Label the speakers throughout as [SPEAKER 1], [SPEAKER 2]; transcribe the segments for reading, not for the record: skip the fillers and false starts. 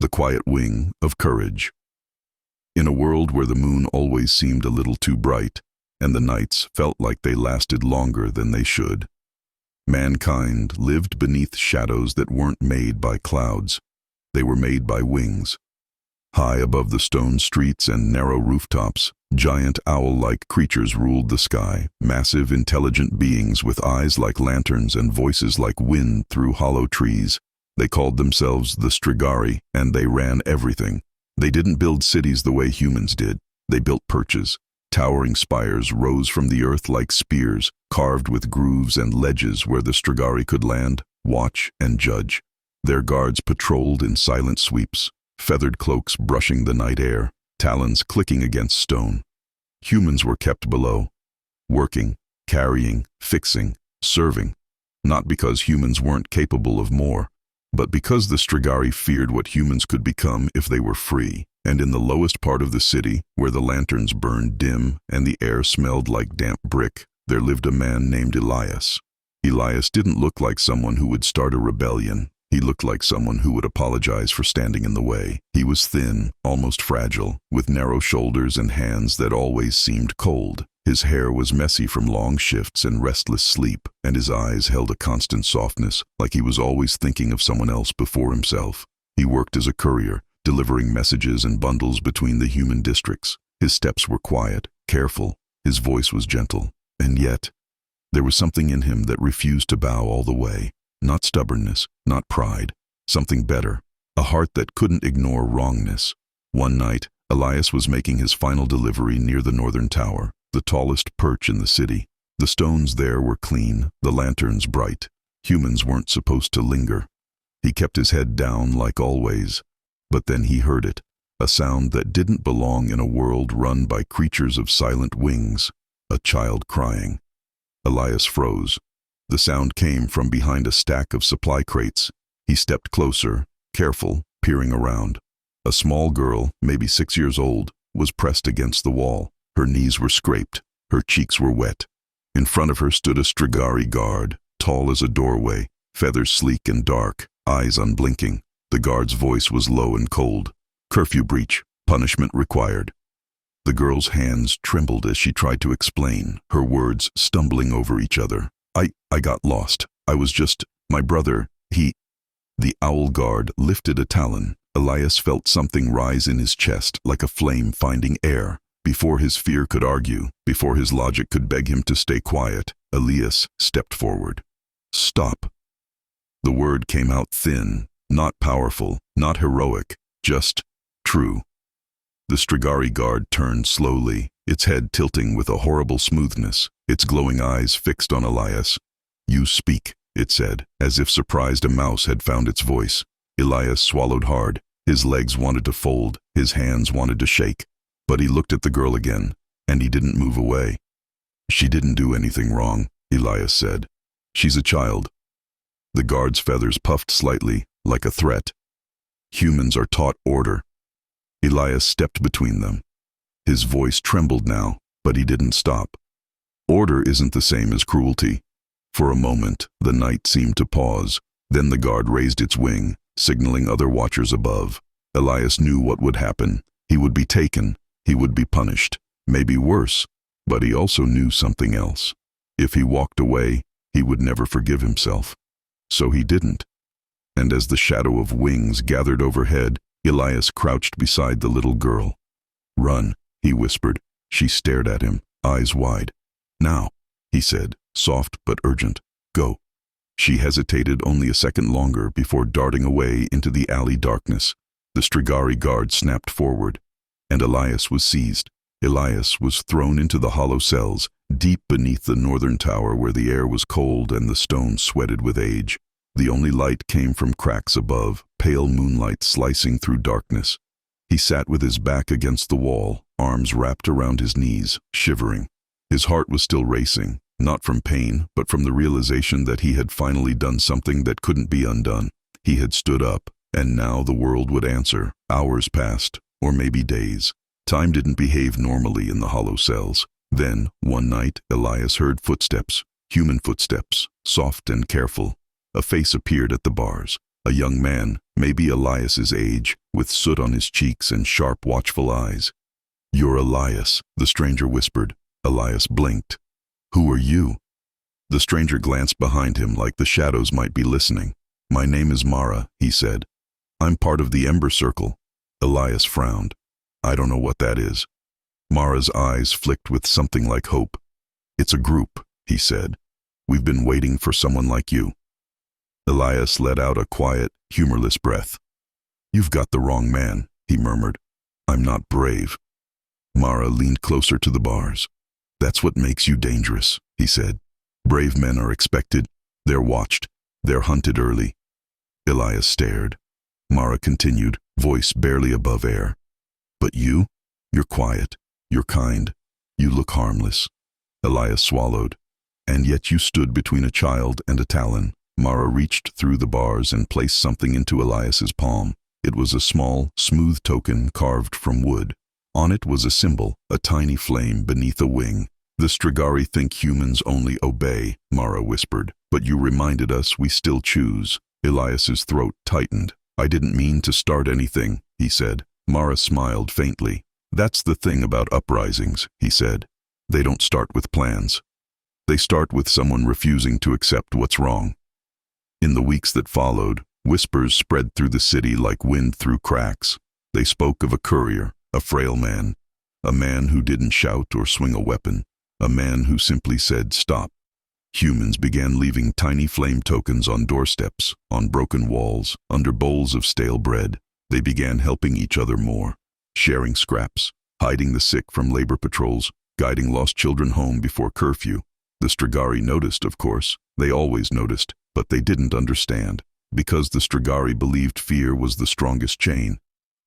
[SPEAKER 1] The quiet wing of courage. In a world where the moon always seemed a little too bright, and the nights felt like they lasted longer than they should, mankind lived beneath shadows that weren't made by clouds. They were made by wings. High above the stone streets and narrow rooftops, giant owl-like creatures ruled the sky, massive, intelligent beings with eyes like lanterns and voices like wind through hollow trees. They called themselves the Strigari, and they ran everything. They didn't build cities the way humans did. They built perches. Towering spires rose from the earth like spears, carved with grooves and ledges where the Strigari could land, watch, and judge. Their guards patrolled in silent sweeps, feathered cloaks brushing the night air, talons clicking against stone. Humans were kept below, working, carrying, fixing, serving, not because humans weren't capable of more, but because the Strigari feared what humans could become if they were free. And in the lowest part of the city, where the lanterns burned dim and the air smelled like damp brick, there lived a man named Elias. Elias didn't look like someone who would start a rebellion. He looked like someone who would apologize for standing in the way. He was thin, almost fragile, with narrow shoulders and hands that always seemed cold. His hair was messy from long shifts and restless sleep, and his eyes held a constant softness, like he was always thinking of someone else before himself. He worked as a courier, delivering messages and bundles between the human districts. His steps were quiet, careful, his voice was gentle, and yet, there was something in him that refused to bow all the way. Not stubbornness, not pride, something better, a heart that couldn't ignore wrongness. One night, Elias was making his final delivery near the northern tower, the tallest perch in the city. The stones there were clean, the lanterns bright. Humans weren't supposed to linger. He kept his head down like always. But then he heard it, a sound that didn't belong in a world run by creatures of silent wings, a child crying. Elias froze. The sound came from behind a stack of supply crates. He stepped closer, careful, peering around. A small girl, maybe 6 years old, was pressed against the wall. Her knees were scraped, her cheeks were wet. In front of her stood a Strigari guard, tall as a doorway, feathers sleek and dark, eyes unblinking. The guard's voice was low and cold. Curfew breach, punishment required. The girl's hands trembled as she tried to explain, her words stumbling over each other. I got lost. I was just, my brother, he... The owl guard lifted a talon. Elias felt something rise in his chest, like a flame finding air. Before his fear could argue, before his logic could beg him to stay quiet, Elias stepped forward. Stop. The word came out thin, not powerful, not heroic, just true. The Strigari guard turned slowly, its head tilting with a horrible smoothness, its glowing eyes fixed on Elias. You speak, it said, as if surprised a mouse had found its voice. Elias swallowed hard. His legs wanted to fold, his hands wanted to shake. But he looked at the girl again, and he didn't move away. She didn't do anything wrong, Elias said. She's a child. The guard's feathers puffed slightly, like a threat. Humans are taught order. Elias stepped between them. His voice trembled now, but he didn't stop. Order isn't the same as cruelty. For a moment, the night seemed to pause. Then the guard raised its wing, signaling other watchers above. Elias knew what would happen. He would be taken. He would be punished. Maybe worse. But he also knew something else. If he walked away, he would never forgive himself. So he didn't. And as the shadow of wings gathered overhead, Elias crouched beside the little girl. Run, he whispered. She stared at him, eyes wide. Now, he said, soft but urgent. Go. She hesitated only a second longer before darting away into the alley darkness. The Strigari guard snapped forward, and Elias was seized. Elias was thrown into the hollow cells, deep beneath the northern tower where the air was cold and the stones sweated with age. The only light came from cracks above, pale moonlight slicing through darkness. He sat with his back against the wall, arms wrapped around his knees, shivering. His heart was still racing, not from pain, but from the realization that he had finally done something that couldn't be undone. He had stood up, and now the world would answer. Hours passed, or maybe days. Time didn't behave normally in the hollow cells. Then, one night, Elias heard footsteps, human footsteps, soft and careful. A face appeared at the bars. A young man, Maybe Elias's age, with soot on his cheeks and sharp, watchful eyes. "You're Elias," the stranger whispered. Elias blinked. "Who are you?" The stranger glanced behind him like the shadows might be listening. "My name is Mara," he said. "I'm part of the Ember Circle." Elias frowned. "I don't know what that is." Mara's eyes flicked with something like hope. "It's a group," he said. "We've been waiting for someone like you." Elias let out a quiet, humorless breath. "You've got the wrong man," he murmured. "I'm not brave." Mara leaned closer to the bars. "That's what makes you dangerous," he said. "Brave men are expected. They're watched. They're hunted early." Elias stared. Mara continued, voice barely above air. "But you? You're quiet. You're kind. You look harmless." Elias swallowed. "And yet you stood between a child and a Talon." Mara reached through the bars and placed something into Elias's palm. It was a small, smooth token carved from wood. On it was a symbol, a tiny flame beneath a wing. "The Strigari think humans only obey," Mara whispered. "But you reminded us we still choose." Elias's throat tightened. "I didn't mean to start anything," he said. Mara smiled faintly. "That's the thing about uprisings," he said. "They don't start with plans. They start with someone refusing to accept what's wrong." In the weeks that followed, whispers spread through the city like wind through cracks. They spoke of a courier, a frail man, a man who didn't shout or swing a weapon, a man who simply said, "Stop." Humans began leaving tiny flame tokens on doorsteps, on broken walls, under bowls of stale bread. They began helping each other more, sharing scraps, hiding the sick from labor patrols, guiding lost children home before curfew. The Strigari noticed, of course. They always noticed, but they didn't understand. Because the Strigari believed fear was the strongest chain,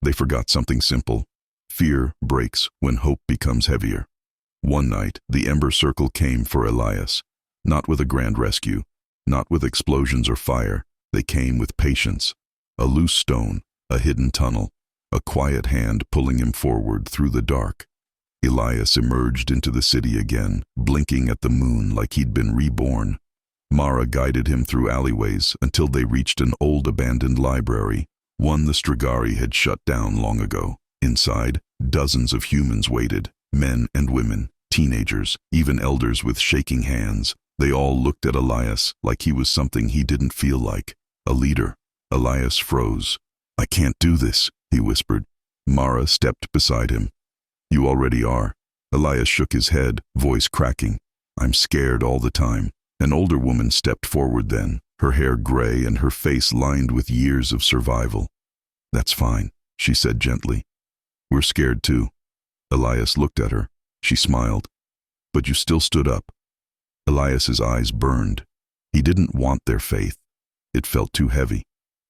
[SPEAKER 1] they forgot something simple. Fear breaks when hope becomes heavier. One night, the Ember Circle came for Elias. Not with a grand rescue, not with explosions or fire. They came with patience. A loose stone, a hidden tunnel, a quiet hand pulling him forward through the dark. Elias emerged into the city again, blinking at the moon like he'd been reborn. Mara guided him through alleyways until they reached an old abandoned library, one the Strigari had shut down long ago. Inside, dozens of humans waited, men and women, teenagers, even elders with shaking hands. They all looked at Elias like he was something he didn't feel like, a leader. Elias froze. "I can't do this," he whispered. Mara stepped beside him. "You already are." Elias shook his head, voice cracking. "I'm scared all the time." An older woman stepped forward then, her hair gray and her face lined with years of survival. "That's fine," she said gently. "We're scared too." Elias looked at her. She smiled. "But you still stood up." Elias's eyes burned. He didn't want their faith. It felt too heavy.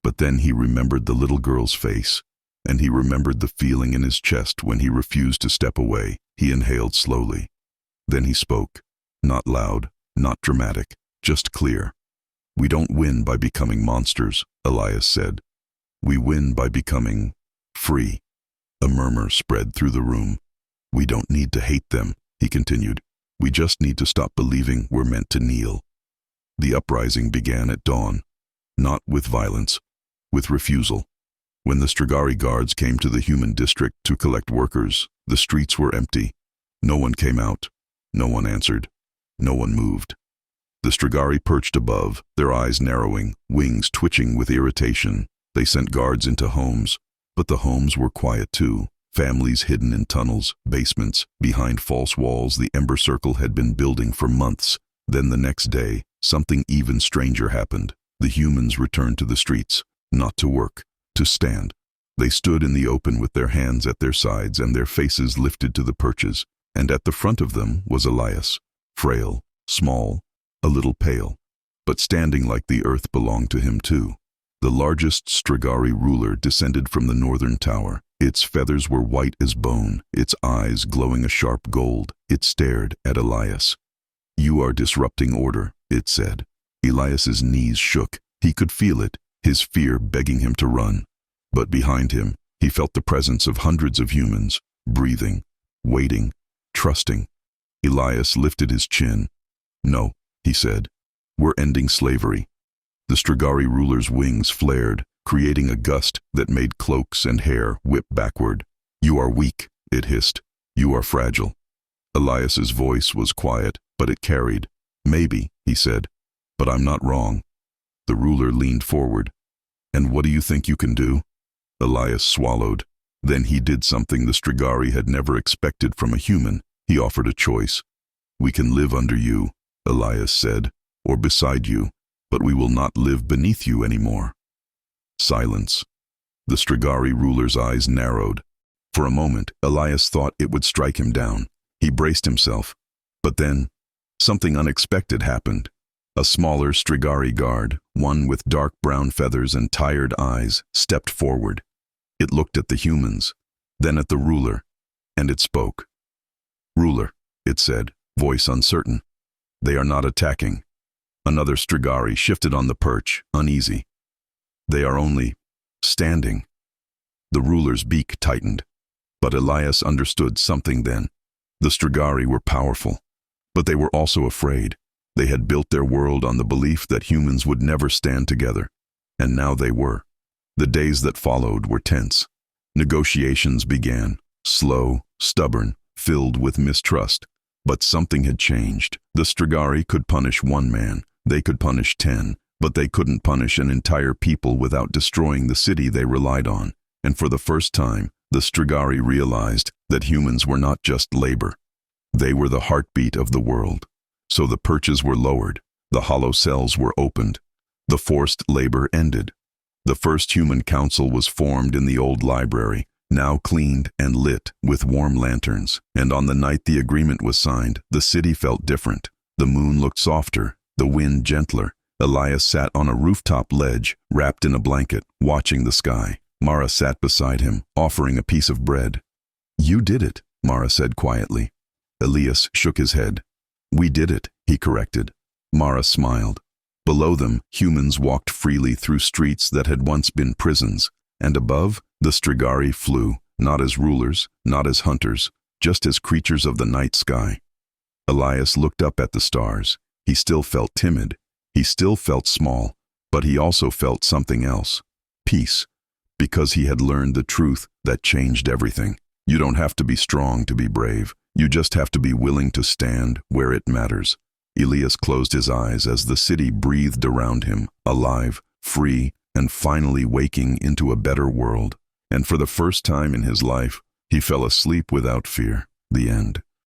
[SPEAKER 1] But then he remembered the little girl's face, and he remembered the feeling in his chest when he refused to step away. He inhaled slowly. Then he spoke. Not loud, not dramatic, just clear. "We don't win by becoming monsters," Elias said. "We win by becoming free." A murmur spread through the room. "We don't need to hate them," he continued. "We just need to stop believing we're meant to kneel." The uprising began at dawn. Not with violence, with refusal. When the Strigari guards came to the human district to collect workers, the streets were empty. No one came out. No one answered. No one moved. The Strigari perched above, their eyes narrowing, wings twitching with irritation. They sent guards into homes, but the homes were quiet too. Families hidden in tunnels, basements, behind false walls the Ember Circle had been building for months. Then the next day, something even stranger happened. The humans returned to the streets, not to work, to stand. They stood in the open with their hands at their sides and their faces lifted to the perches, and at the front of them was Elias, frail, small, a little pale, but standing like the earth belonged to him too. The largest Strigari ruler descended from the northern tower. Its feathers were white as bone, its eyes glowing a sharp gold. It stared at Elias. "You are disrupting order," it said. Elias's knees shook. He could feel it, his fear begging him to run. But behind him, he felt the presence of hundreds of humans, breathing, waiting, trusting. Elias lifted his chin. "No," he said. "We're ending slavery." The Strigari ruler's wings flared, creating a gust that made cloaks and hair whip backward. "You are weak," it hissed. "You are fragile." Elias's voice was quiet, but it carried. "Maybe," he said, "but I'm not wrong." The ruler leaned forward. "And what do you think you can do?" Elias swallowed. Then he did something the Strigari had never expected from a human. He offered a choice. "We can live under you," Elias said, "or beside you, but we will not live beneath you anymore." Silence. The Strigari ruler's eyes narrowed. For a moment, Elias thought it would strike him down. He braced himself. But then, something unexpected happened. A smaller Strigari guard, one with dark brown feathers and tired eyes, stepped forward. It looked at the humans, then at the ruler, and it spoke. "Ruler," it said, voice uncertain. "They are not attacking." Another Strigari shifted on the perch, uneasy. "They are only standing." The ruler's beak tightened. But Elias understood something then. The Strigari were powerful, but they were also afraid. They had built their world on the belief that humans would never stand together, and now they were. The days that followed were tense. Negotiations began, slow, stubborn, filled with mistrust. But something had changed. The Strigari could punish one man, they could punish 10, but they couldn't punish an entire people without destroying the city they relied on. And for the first time, the Strigari realized that humans were not just labor. They were the heartbeat of the world. So the perches were lowered, the hollow cells were opened, the forced labor ended. The first human council was formed in the old library, now cleaned and lit with warm lanterns. And on the night the agreement was signed, the city felt different. The moon looked softer, the wind gentler. Elias sat on a rooftop ledge, wrapped in a blanket, watching the sky. Mara sat beside him, offering a piece of bread. "You did it," Mara said quietly. Elias shook his head. "We did it," he corrected. Mara smiled. Below them, humans walked freely through streets that had once been prisons, and above, the Strigari flew, not as rulers, not as hunters, just as creatures of the night sky. Elias looked up at the stars. He still felt timid. He still felt small, but he also felt something else. Peace. Because he had learned the truth that changed everything. You don't have to be strong to be brave. You just have to be willing to stand where it matters. Elias closed his eyes as the city breathed around him, alive, free, and finally waking into a better world. And for the first time in his life, he fell asleep without fear. The end.